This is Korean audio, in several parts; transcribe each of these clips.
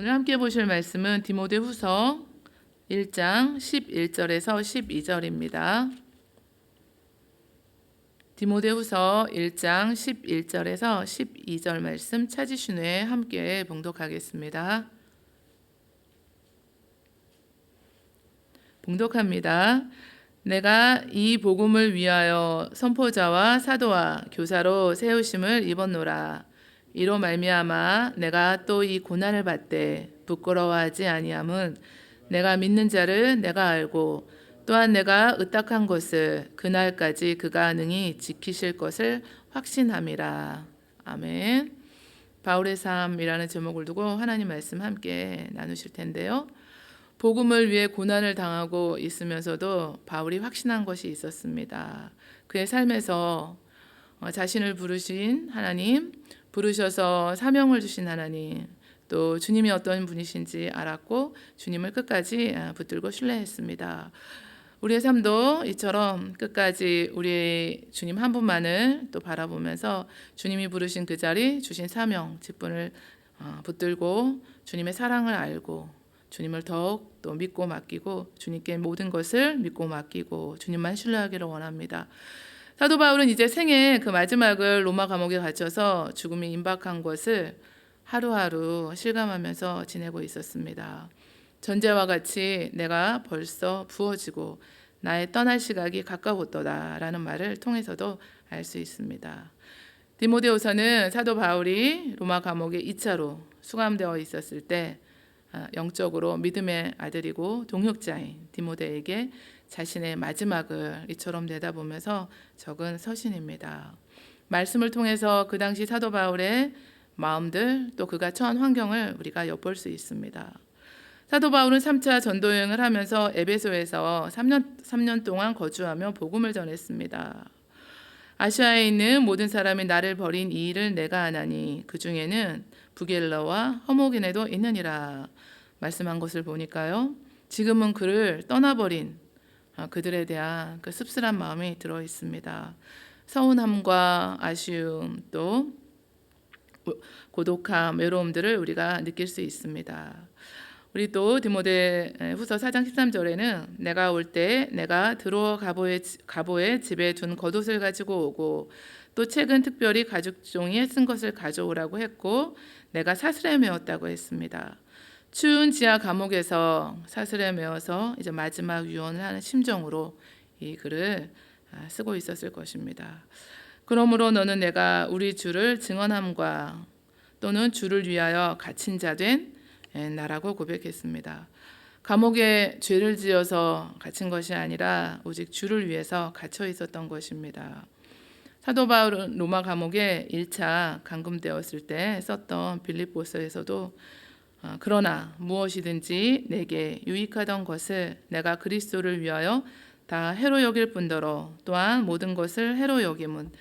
오늘 함께 보실 말씀은 디모데후서 1장 11절에서 12절입니다. 디모데후서 1장 11절에서 12절 말씀 찾으신 후에 함께 봉독하겠습니다. 봉독합니다. 내가 이 복음을 위하여 선포자와 사도와 교사로 세우심을 입었노라. 이로 말미암아 내가 또 이 고난을 받되 부끄러워하지 아니함은 내가 믿는 자를 내가 알고 또한 내가 의탁한 것을 그날까지 그가 능히 지키실 것을 확신함이라. 아멘. 바울의 삶이라는 제목을 두고 하나님 말씀 함께 나누실 텐데요. 복음을 위해 고난을 당하고 있으면서도 바울이 확신한 것이 있었습니다. 그의 삶에서 자신을 부르신 하나님, 부르셔서 사명을 주신 하나님, 또 주님이 어떤 분이신지 알았고 주님을 끝까지 붙들고 신뢰했습니다. 우리의 삶도 이처럼 끝까지 우리 주님 한 분만을 또 바라보면서 주님이 부르신 그 자리, 주신 사명, 직분을 붙들고 주님의 사랑을 알고 주님을 더욱 또 믿고 맡기고 주님께 모든 것을 믿고 맡기고 주님만 신뢰하기를 원합니다. 사도 바울은 이제 생애 그 마지막을 로마 감옥에 갇혀서 죽음이 임박한 것을 하루하루 실감하면서 지내고 있었습니다. 전제와 같이 내가 벌써 부어지고 나의 떠날 시각이 가까웠도다라는 말을 통해서도 알 수 있습니다. 디모데후서는 사도 바울이 로마 감옥에 2차로 수감되어 있었을 때 영적으로 믿음의 아들이고 동역자인 디모데에게 자신의 마지막을 이처럼 내다보면서 적은 서신입니다. 말씀을 통해서 그 당시 사도 바울의 마음들 또 그가 처한 환경을 우리가 엿볼 수 있습니다. 사도 바울은 3차 전도 여행을 하면서 에베소에서 3년 동안 거주하며 복음을 전했습니다. 아시아에 있는 모든 사람이 나를 버린 이 일을 내가 아나니 그 중에는 부겔러와 허모게네도 있느니라 말씀한 것을 보니까요. 지금은 그를 떠나버린 그들에 대한 그 씁쓸한 마음이 들어 있습니다. 서운함과 아쉬움 또 고독함, 외로움들을 우리가 느낄 수 있습니다. 우리 또 디모데후서 4장 13절에는 내가 올 때 내가 드로아 가보의 집에 둔 겉옷을 가지고 오고 또 책은 특별히 가죽 종이에 쓴 것을 가져오라고 했고 내가 사슬에 메었다고 했습니다. 추운 지하 감옥에서 사슬에 메어서 이제 마지막 유언을 하는 심정으로 이 글을 쓰고 있었을 것입니다. 그러므로 너는 내가 우리 주를 증언함과 또는 주를 위하여 갇힌 자 된 나라고 고백했습니다. 감옥에 죄를 지어서 갇힌 것이 아니라 오직 주를 위해서 갇혀 있었던 것입니다. 사도 바울은 로마 감옥에 1차 감금되었을 때 썼던 빌립보서에서도 그러나 무엇이든지 내게 유익하던 것을 내가 그리스도를 위하여 다 해로 여길 뿐더러 또한 모든 것을 해로 여김은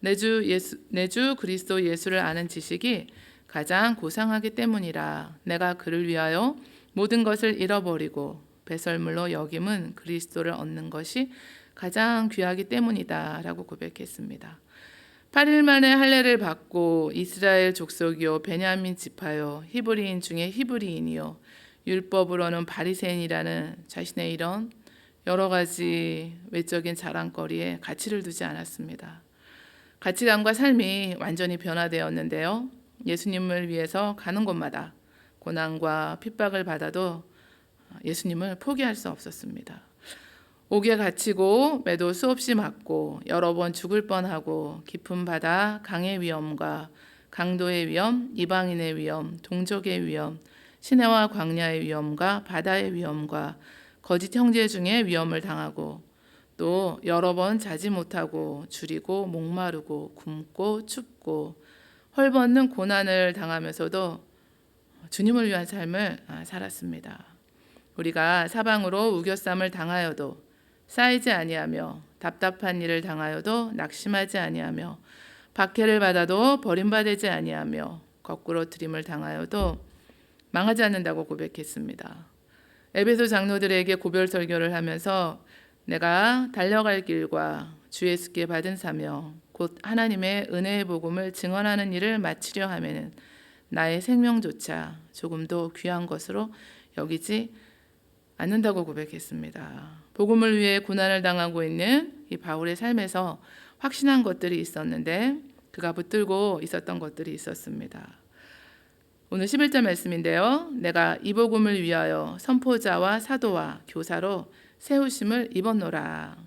내 주 그리스도 예수를 아는 지식이 가장 고상하기 때문이라. 내가 그를 위하여 모든 것을 잃어버리고 배설물로 여김은 그리스도를 얻는 것이 가장 귀하기 때문이다 라고 고백했습니다. 8일 만에 할례를 받고 이스라엘 족속이요 베냐민 지파요 히브리인 중에 히브리인이요 율법으로는 바리새인이라는 자신의 이런 여러 가지 외적인 자랑거리에 가치를 두지 않았습니다. 가치관과 삶이 완전히 변화되었는데요. 예수님을 위해서 가는 곳마다 고난과 핍박을 받아도 예수님을 포기할 수 없었습니다. 옥에 갇히고 매도 수없이 맞고 여러 번 죽을 뻔하고 깊은 바다 강의 위험과 강도의 위험, 이방인의 위험, 동족의 위험, 시내와 광야의 위험과 바다의 위험과 거짓 형제 중에 위험을 당하고 또 여러 번 자지 못하고 줄이고 목마르고 굶고 춥고 헐벗는 고난을 당하면서도 주님을 위한 삶을 살았습니다. 우리가 사방으로 우겨쌈을 당하여도 쌓이지 아니하며 답답한 일을 당하여도 낙심하지 아니하며 박해를 받아도 버림받지 아니하며 거꾸로 들임을 당하여도 망하지 않는다고 고백했습니다. 에베소 장로들에게 고별 설교를 하면서 내가 달려갈 길과 주 예수께 받은 사명 곧 하나님의 은혜의 복음을 증언하는 일을 마치려 하면은 나의 생명조차 조금도 귀한 것으로 여기지 않는다고 고백했습니다. 복음을 위해 고난을 당하고 있는 이 바울의 삶에서 확신한 것들이 있었는데 그가 붙들고 있었던 것들이 있었습니다. 오늘 11절 말씀인데요. 내가 이 복음을 위하여 선포자와 사도와 교사로 세우심을 입었노라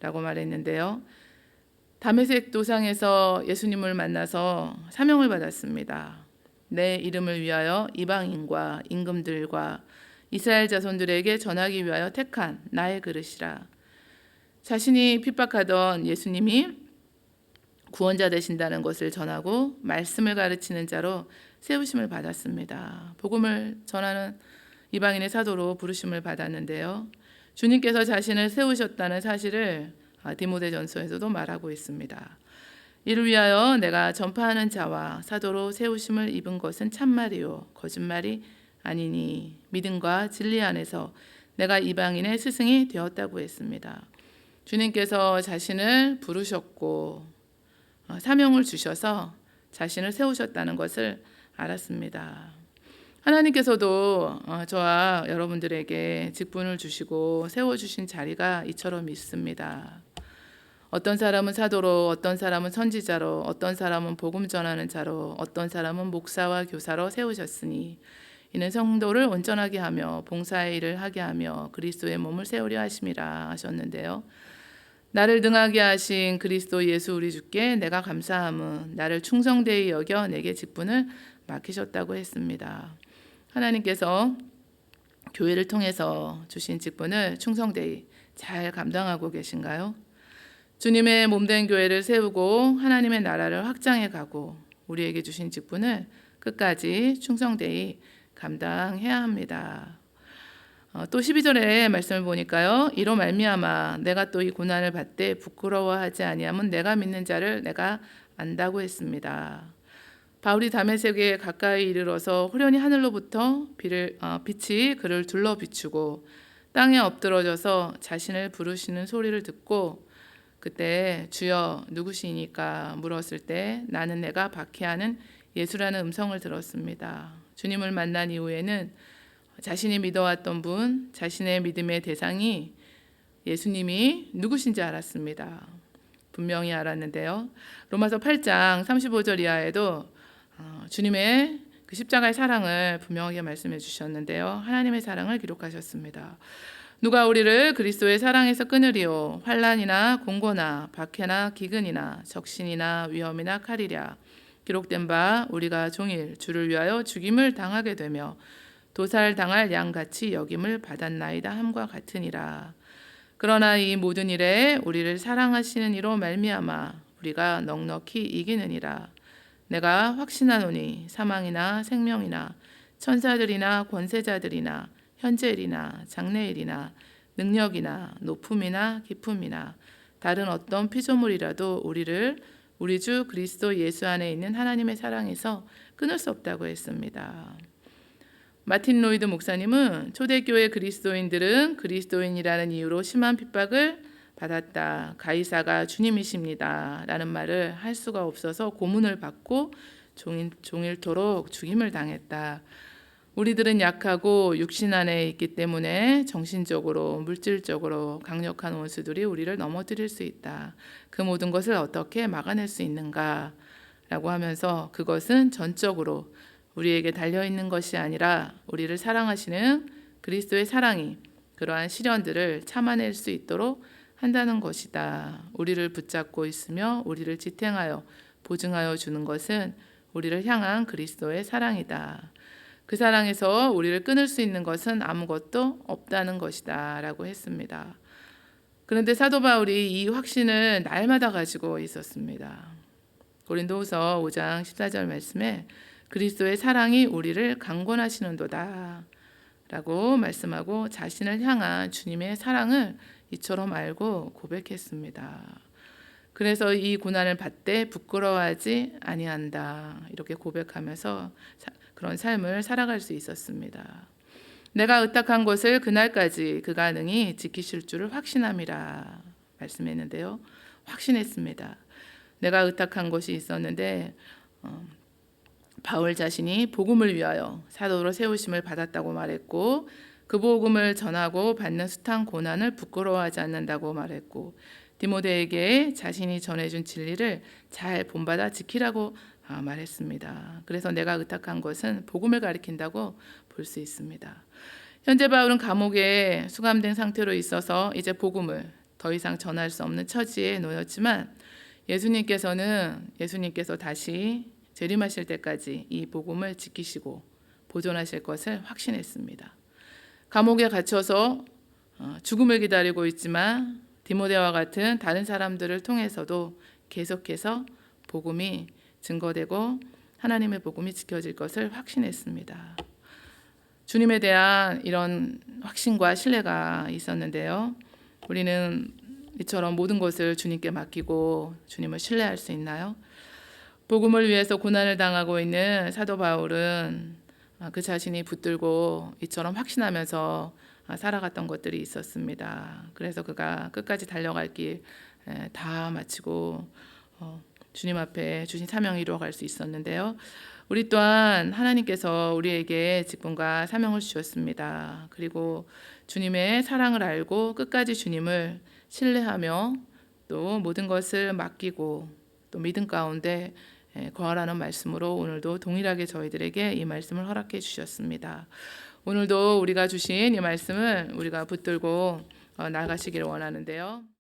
라고 말했는데요. 다메섹 도상에서 예수님을 만나서 사명을 받았습니다. 내 이름을 위하여 이방인과 임금들과 이스라엘 자손들에게 전하기 위하여 택한 나의 그릇이라. 자신이 핍박하던 예수님이 구원자 되신다는 것을 전하고 말씀을 가르치는 자로 세우심을 받았습니다. 복음을 전하는 이방인의 사도로 부르심을 받았는데요. 주님께서 자신을 세우셨다는 사실을 디모데전서에서도 말하고 있습니다. 이를 위하여 내가 전파하는 자와 사도로 세우심을 입은 것은 참말이요 거짓말이 아니니 믿음과 진리 안에서 내가 이방인의 스승이 되었다고 했습니다. 주님께서 자신을 부르셨고 사명을 주셔서 자신을 세우셨다는 것을 알았습니다. 하나님께서도 저와 여러분들에게 직분을 주시고 세워주신 자리가 이처럼 있습니다. 어떤 사람은 사도로, 어떤 사람은 선지자로, 어떤 사람은 복음 전하는 자로, 어떤 사람은 목사와 교사로 세우셨으니 이는 성도를 온전하게 하며 봉사의 일을 하게 하며 그리스도의 몸을 세우려 하심이라 하셨는데요. 나를 능하게 하신 그리스도 예수 우리 주께 내가 감사함은 나를 충성되이 여겨 내게 직분을 맡기셨다고 했습니다. 하나님께서 교회를 통해서 주신 직분을 충성되이 잘 감당하고 계신가요? 주님의 몸된 교회를 세우고 하나님의 나라를 확장해 가고 우리에게 주신 직분을 끝까지 충성되이 감당해야 합니다. 또 12절의 말씀을 보니까요. 이로 말미암아 내가 또 이 고난을 받되 부끄러워하지 아니함은 내가 믿는 자를 내가 안다고 했습니다. 바울이 다메섹에 가까이 이르러서 호련히 하늘로부터 빛이 그를 둘러 비추고 땅에 엎드러져서 자신을 부르시는 소리를 듣고 그때 주여 누구시니까 물었을 때 나는 내가 박해하는 예수라는 음성을 들었습니다. 주님을 만난 이후에는 자신이 믿어왔던 분, 자신의 믿음의 대상이 예수님이 누구신지 알았습니다. 분명히 알았는데요. 로마서 8장 35절 이하에도 주님의 그 십자가의 사랑을 분명하게 말씀해 주셨는데요. 하나님의 사랑을 기록하셨습니다. 누가 우리를 그리스도의 사랑에서 끊으리요 환난이나 공고나 박해나 기근이나 적신이나 위험이나 칼이랴 기록된 바 우리가 종일 주를 위하여 죽임을 당하게 되며 도살당할 양같이 여김을 받았나이다 함과 같으니라. 그러나 이 모든 일에 우리를 사랑하시는 이로 말미암아 우리가 넉넉히 이기느니라. 내가 확신하노니 사망이나 생명이나 천사들이나 권세자들이나 현재일이나 장래일이나 능력이나 높음이나 깊음이나 다른 어떤 피조물이라도 우리를 우리 주 그리스도 예수 안에 있는 하나님의 사랑에서 끊을 수 없다고 했습니다. 마틴 로이드 목사님은 초대교회 그리스도인들은 그리스도인이라는 이유로 심한 핍박을 받았다. 가이사가 주님이십니다. 라는 말을 할 수가 없어서 고문을 받고 종일토록 죽임을 당했다. 우리들은 약하고 육신 안에 있기 때문에 정신적으로 물질적으로 강력한 원수들이 우리를 넘어뜨릴 수 있다. 그 모든 것을 어떻게 막아낼 수 있는가? 라고 하면서 그것은 전적으로 우리에게 달려있는 것이 아니라 우리를 사랑하시는 그리스도의 사랑이 그러한 시련들을 참아낼 수 있도록 한다는 것이다. 우리를 붙잡고 있으며 우리를 지탱하여 보증하여 주는 것은 우리를 향한 그리스도의 사랑이다. 그 사랑에서 우리를 끊을 수 있는 것은 아무것도 없다는 것이다 라고 했습니다. 그런데 사도 바울이 이 확신을 날마다 가지고 있었습니다. 고린도후서 5장 14절 말씀에 그리스도의 사랑이 우리를 강권하시는도다 라고 말씀하고 자신을 향한 주님의 사랑을 이처럼 알고 고백했습니다. 그래서 이 고난을 받되 부끄러워하지 아니한다 이렇게 고백하면서 그런 삶을 살아갈 수 있었습니다. 내가 의탁한 것을 그날까지 그가 능히 지키실 줄을 확신함이라 말씀했는데요. 확신했습니다. 내가 의탁한 것이 있었는데 바울 자신이 복음을 위하여 사도로 세우심을 받았다고 말했고 그 복음을 전하고 받는 숱한 고난을 부끄러워하지 않는다고 말했고 디모데에게 자신이 전해준 진리를 잘 본받아 지키라고 말했습니다. 그래서 내가 의탁한 것은 복음을 가리킨다고 볼 수 있습니다. 현재 바울은 감옥에 수감된 상태로 있어서 이제 복음을 더 이상 전할 수 없는 처지에 놓였지만 예수님께서 다시 재림하실 때까지 이 복음을 지키시고 보존하실 것을 확신했습니다. 감옥에 갇혀서 죽음을 기다리고 있지만 디모데와 같은 다른 사람들을 통해서도 계속해서 복음이 증거되고 하나님의 복음이 지켜질 것을 확신했습니다. 주님에 대한 이런 확신과 신뢰가 있었는데요. 우리는 이처럼 모든 것을 주님께 맡기고 주님을 신뢰할 수 있나요? 복음을 위해서 고난을 당하고 있는 사도 바울은 그 자신이 붙들고 이처럼 확신하면서 살아갔던 것들이 있었습니다. 그래서 그가 끝까지 달려갈 길 다 마치고 주님 앞에 주신 사명을 이루어갈 수 있었는데요. 우리 또한 하나님께서 우리에게 직분과 사명을 주셨습니다. 그리고 주님의 사랑을 알고 끝까지 주님을 신뢰하며 또 모든 것을 맡기고 또 믿음 가운데 거하라는 말씀으로 오늘도 동일하게 저희들에게 이 말씀을 허락해 주셨습니다. 오늘도 우리가 주신 이 말씀을 우리가 붙들고 나가시기를 원하는데요.